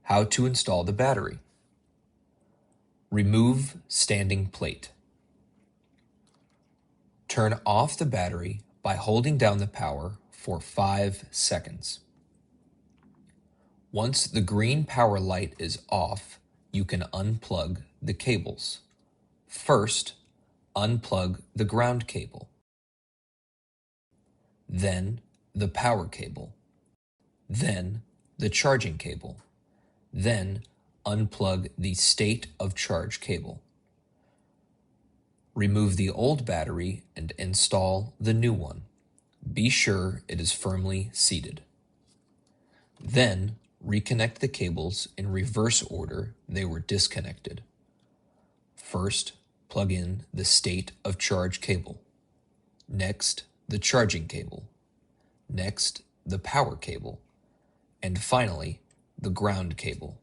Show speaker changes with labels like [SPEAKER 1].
[SPEAKER 1] How to install the battery. Remove standing plate. Turn off the battery by holding down the power for 5 seconds. Once the green power light is off, you can unplug the cables. First, unplug the ground cable, then the power cable, then the charging cable, then unplug the Sate of Charge cable. Remove the old battery and install the new one. Be sure it is firmly seated. Then, reconnect the cables in reverse order they were disconnected. First, plug in the Sate of Charge cable. Next, the charging cable. Next, the power cable. And finally, the ground cable.